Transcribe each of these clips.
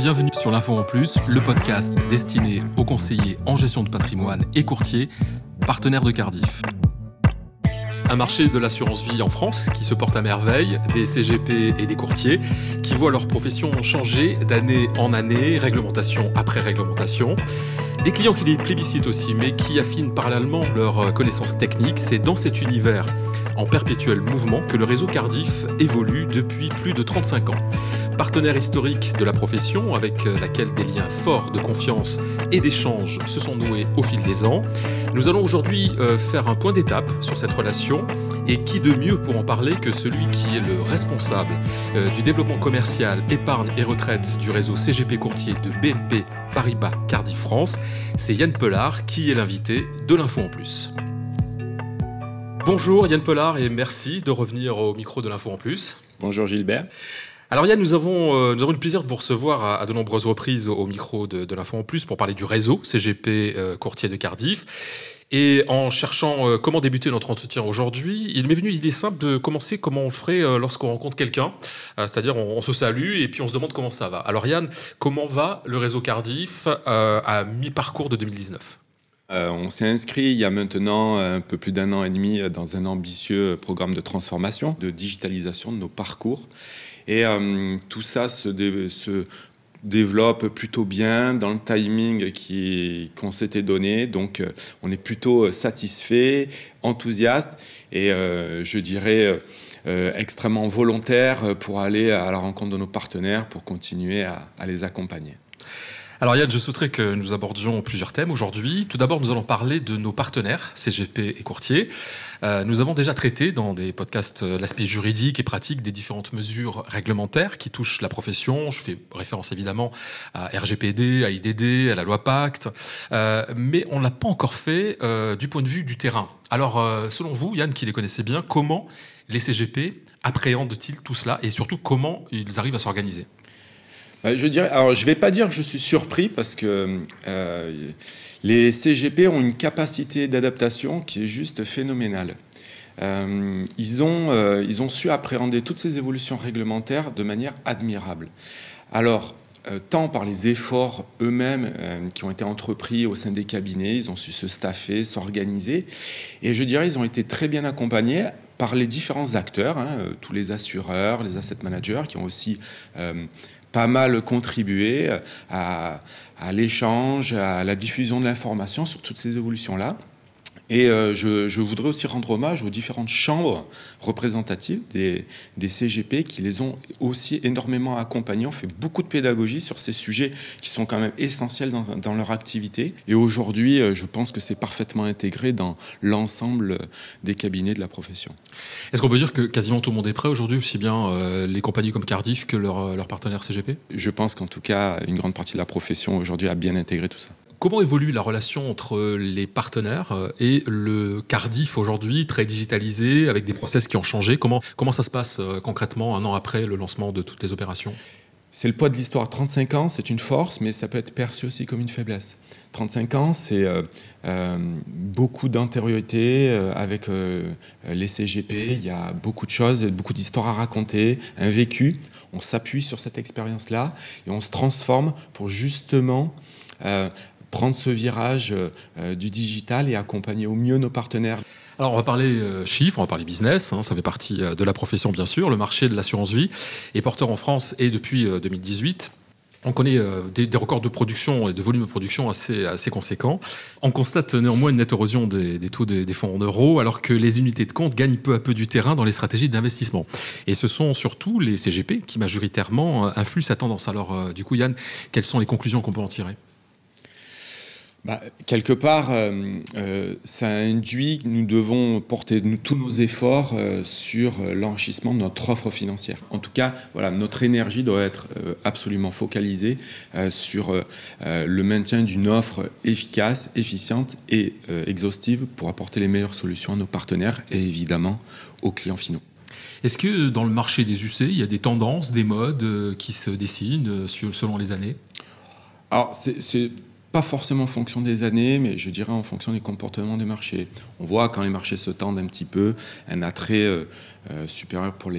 Bienvenue sur l'Info en Plus, le podcast destiné aux conseillers en gestion de patrimoine et courtiers, partenaires de Cardif. Un marché de l'assurance vie en France qui se porte à merveille, des CGP et des courtiers qui voient leur profession changer d'année en année, réglementation après réglementation. Des clients qui les plébiscitent aussi, mais qui affinent parallèlement leurs connaissances techniques. C'est dans cet univers en perpétuel mouvement que le réseau Cardif évolue depuis plus de 35 ans. Partenaire historique de la profession, avec laquelle des liens forts de confiance et d'échange se sont noués au fil des ans. Nous allons aujourd'hui faire un point d'étape sur cette relation. Et qui de mieux pour en parler que celui qui est le responsable du développement commercial, épargne et retraite du réseau CGP Courtier de BNP Paribas Cardif France. C'est Yann Pelard qui est l'invité de l'Info en Plus. Bonjour Yann Pelard et merci de revenir au micro de l'Info en Plus. Bonjour Gilbert. Alors Yann, nous avons le plaisir de vous recevoir à de nombreuses reprises au micro de l'Info en Plus pour parler du réseau CGP Courtier de Cardiff. Et en cherchant comment débuter notre entretien aujourd'hui, il m'est venu l'idée simple de commencer comment on le ferait lorsqu'on rencontre quelqu'un. C'est-à-dire on se salue et puis on se demande comment ça va. Alors Yann, comment va le réseau Cardif à mi-parcours de 2019 ? On s'est inscrit il y a maintenant un peu plus d'un an et demi dans un ambitieux programme de transformation, de digitalisation de nos parcours. Et tout ça se développe plutôt bien dans le timing qu'on s'était donné. Donc, on est plutôt satisfait, enthousiaste et je dirais extrêmement volontaire pour aller à la rencontre de nos partenaires, pour continuer à les accompagner. Alors Yann, je souhaiterais que nous abordions plusieurs thèmes aujourd'hui. Tout d'abord, nous allons parler de nos partenaires, CGP et courtiers. Nous avons déjà traité dans des podcasts l'aspect juridique et pratique des différentes mesures réglementaires qui touchent la profession. Je fais référence évidemment à RGPD, à IDD, à la loi Pacte. Mais on ne l'a pas encore fait du point de vue du terrain. Alors, selon vous, Yann, qui les connaissez bien, comment les CGP appréhendent-ils tout cela et surtout comment ils arrivent à s'organiser ? Je dirais, alors je ne vais pas dire que je suis surpris parce que les CGP ont une capacité d'adaptation qui est juste phénoménale. Ils ont su appréhender toutes ces évolutions réglementaires de manière admirable. Alors, tant par les efforts eux-mêmes qui ont été entrepris au sein des cabinets, ils ont su se staffer, s'organiser. Et je dirais, ils ont été très bien accompagnés par les différents acteurs, tous les assureurs, les asset managers qui ont aussi pas mal contribué à l'échange, à la diffusion de l'information sur toutes ces évolutions-là. Et je voudrais aussi rendre hommage aux différentes chambres représentatives des CGP qui les ont aussi énormément accompagnés, ont fait beaucoup de pédagogie sur ces sujets qui sont quand même essentiels dans leur activité. Et aujourd'hui, je pense que c'est parfaitement intégré dans l'ensemble des cabinets de la profession. Est-ce qu'on peut dire que quasiment tout le monde est prêt aujourd'hui, aussi bien les compagnies comme Cardif que leurs partenaires CGP ? Je pense qu'en tout cas, une grande partie de la profession aujourd'hui a bien intégré tout ça. Comment évolue la relation entre les partenaires et le Cardif aujourd'hui, très digitalisé, avec des process qui ont changé ? Comment ça se passe concrètement un an après le lancement de toutes les opérations ? C'est le poids de l'histoire. 35 ans, c'est une force, mais ça peut être perçu aussi comme une faiblesse. 35 ans, c'est beaucoup d'antériorité avec les CGP. Il y a beaucoup de choses, beaucoup d'histoires à raconter, un vécu. On s'appuie sur cette expérience-là et on se transforme pour justement prendre ce virage du digital et accompagner au mieux nos partenaires. Alors on va parler chiffres, on va parler business, ça fait partie de la profession bien sûr. Le marché de l'assurance vie est porteur en France et depuis 2018. On connaît des records de production et de volume de production assez conséquents. On constate néanmoins une nette érosion des taux des fonds en euros, alors que les unités de compte gagnent peu à peu du terrain dans les stratégies d'investissement. Et ce sont surtout les CGP qui majoritairement influent cette tendance. Alors du coup Yann, quelles sont les conclusions qu'on peut en tirer ? Quelque part, ça induit que nous devons porter tous nos efforts sur l'enrichissement de notre offre financière. En tout cas, voilà, notre énergie doit être absolument focalisée sur le maintien d'une offre efficace, efficiente et exhaustive pour apporter les meilleures solutions à nos partenaires et évidemment aux clients finaux. Est-ce que dans le marché des UC, il y a des tendances, des modes qui se dessinent selon les années ? Alors, c'est pas forcément en fonction des années, mais je dirais en fonction des comportements des marchés. On voit quand les marchés se tendent un petit peu, un attrait supérieur pour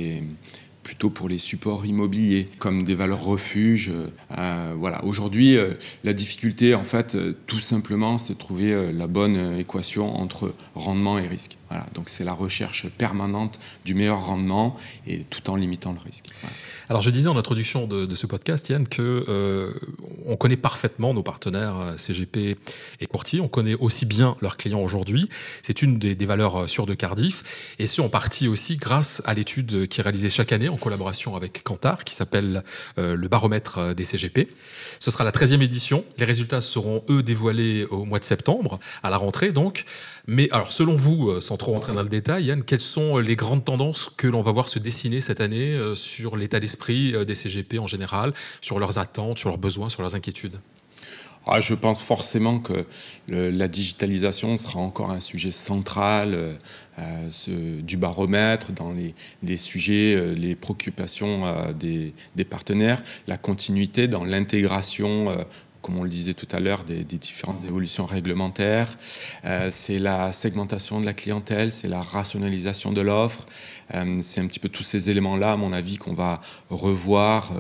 plutôt pour les supports immobiliers, comme des valeurs refuges. Voilà. Aujourd'hui, la difficulté, en fait, tout simplement, c'est de trouver la bonne équation entre rendement et risque. Voilà. Donc c'est la recherche permanente du meilleur rendement et tout en limitant le risque. Voilà. Alors je disais en introduction de ce podcast, Yann, que on connaît parfaitement nos partenaires CGP et courtiers. On connaît aussi bien leurs clients aujourd'hui. C'est une des valeurs sûres de Cardif, et ce en partie aussi grâce à l'étude qui est réalisée chaque année en collaboration avec Kantar, qui s'appelle le baromètre des CGP. Ce sera la 13e édition. Les résultats seront, eux, dévoilés au mois de septembre, à la rentrée donc. Mais alors, selon vous, sans trop rentrer dans le détail, Yann, quelles sont les grandes tendances que l'on va voir se dessiner cette année sur l'état d'esprit des CGP en général, sur leurs attentes, sur leurs besoins, sur leurs inquiétudes ? Je pense forcément que la digitalisation sera encore un sujet central du baromètre, dans les sujets, les préoccupations des partenaires, la continuité dans l'intégration, comme on le disait tout à l'heure, des différentes évolutions réglementaires. C'est la segmentation de la clientèle, c'est la rationalisation de l'offre. C'est un petit peu tous ces éléments-là, à mon avis, qu'on va revoir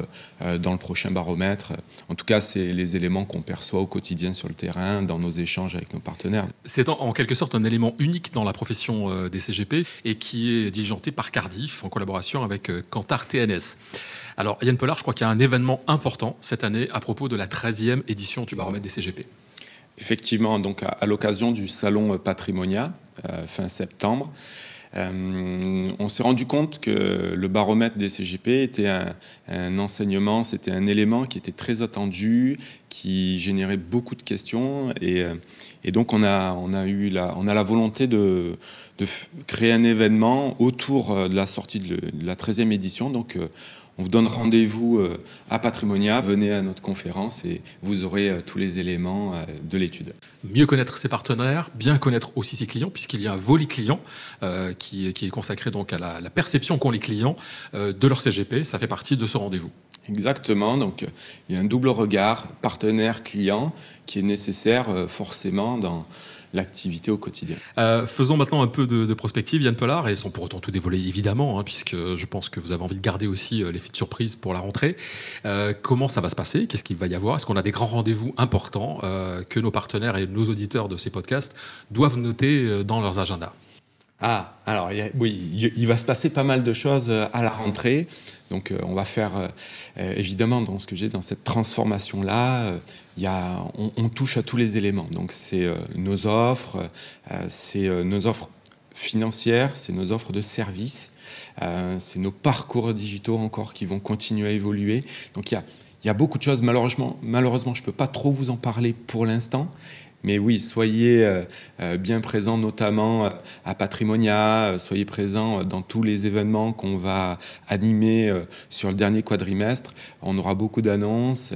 dans le prochain baromètre. En tout cas, c'est les éléments qu'on perçoit au quotidien sur le terrain, dans nos échanges avec nos partenaires. C'est en quelque sorte un élément unique dans la profession des CGP et qui est diligenté par Cardif en collaboration avec Kantar TNS. Alors, Yann Pollard, je crois qu'il y a un événement important cette année à propos de la 13e édition du baromètre des CGP. Effectivement, donc à l'occasion du salon Patrimonia, fin septembre, on s'est rendu compte que le baromètre des CGP était un enseignement, c'était un élément qui était très attendu, qui générait beaucoup de questions, et donc on a la volonté de créer un événement autour de la sortie de la 13e édition. Donc on vous donne rendez-vous à Patrimonia, venez à notre conférence et vous aurez tous les éléments de l'étude. Mieux connaître ses partenaires, bien connaître aussi ses clients, puisqu'il y a un volet client qui est consacré donc à la perception qu'ont les clients de leur CGP. Ça fait partie de ce rendez-vous. Exactement, donc il y a un double regard partenaire-client qui est nécessaire forcément dans l'activité au quotidien. Faisons maintenant un peu de prospective, Yann Pollard, et sans pour autant tout dévoiler évidemment, puisque je pense que vous avez envie de garder aussi l'effet de surprise pour la rentrée. Comment ça va se passer ? Qu'est-ce qu'il va y avoir ? Est-ce qu'on a des grands rendez-vous importants que nos partenaires et nos auditeurs de ces podcasts doivent noter dans leurs agendas ? Alors il va se passer pas mal de choses à la rentrée. Donc on va faire, évidemment, dans ce que j'ai, dans cette transformation-là, on touche à tous les éléments. Donc c'est nos offres financières, c'est nos offres de services, c'est nos parcours digitaux encore qui vont continuer à évoluer. Donc il y a beaucoup de choses. Malheureusement, je ne peux pas trop vous en parler pour l'instant. Mais oui, soyez bien présents, notamment à Patrimonia, soyez présents dans tous les événements qu'on va animer sur le dernier quadrimestre. On aura beaucoup d'annonces.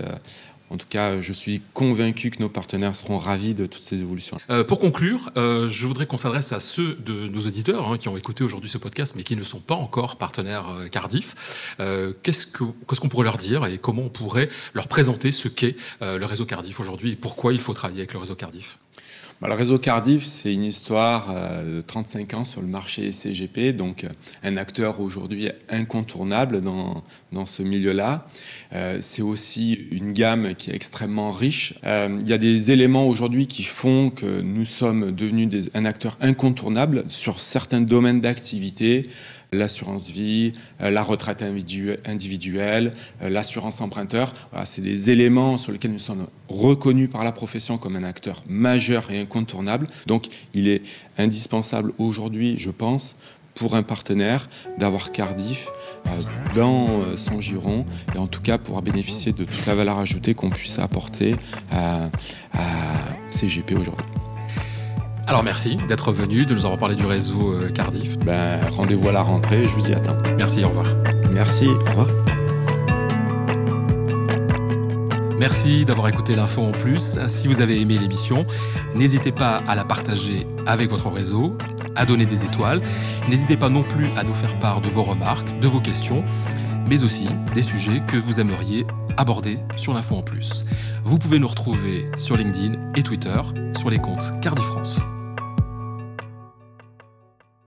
En tout cas, je suis convaincu que nos partenaires seront ravis de toutes ces évolutions. Pour conclure, je voudrais qu'on s'adresse à ceux de nos auditeurs qui ont écouté aujourd'hui ce podcast, mais qui ne sont pas encore partenaires Cardif. Qu'est-ce qu'on pourrait leur dire et comment on pourrait leur présenter ce qu'est le réseau Cardif aujourd'hui et pourquoi il faut travailler avec le réseau Cardif ? Le réseau Cardif, c'est une histoire de 35 ans sur le marché CGP, donc un acteur aujourd'hui incontournable dans ce milieu-là. C'est aussi une gamme qui est extrêmement riche. Il y a des éléments aujourd'hui qui font que nous sommes devenus un acteur incontournable sur certains domaines d'activité. L'assurance vie, la retraite individuelle, l'assurance emprunteur. Voilà, c'est des éléments sur lesquels nous sommes reconnus par la profession comme un acteur majeur et incontournable. Donc, il est indispensable aujourd'hui, je pense, pour un partenaire d'avoir Cardif dans son giron et en tout cas pouvoir bénéficier de toute la valeur ajoutée qu'on puisse apporter à CGP aujourd'hui. Alors merci d'être venu, de nous avoir parlé du réseau Cardif. Rendez-vous à la rentrée, je vous y attends. Merci, au revoir. Merci, au revoir. Merci d'avoir écouté l'info en plus. Si vous avez aimé l'émission, n'hésitez pas à la partager avec votre réseau, à donner des étoiles. N'hésitez pas non plus à nous faire part de vos remarques, de vos questions, mais aussi des sujets que vous aimeriez aborder sur l'info en plus. Vous pouvez nous retrouver sur LinkedIn et Twitter sur les comptes Cardif France.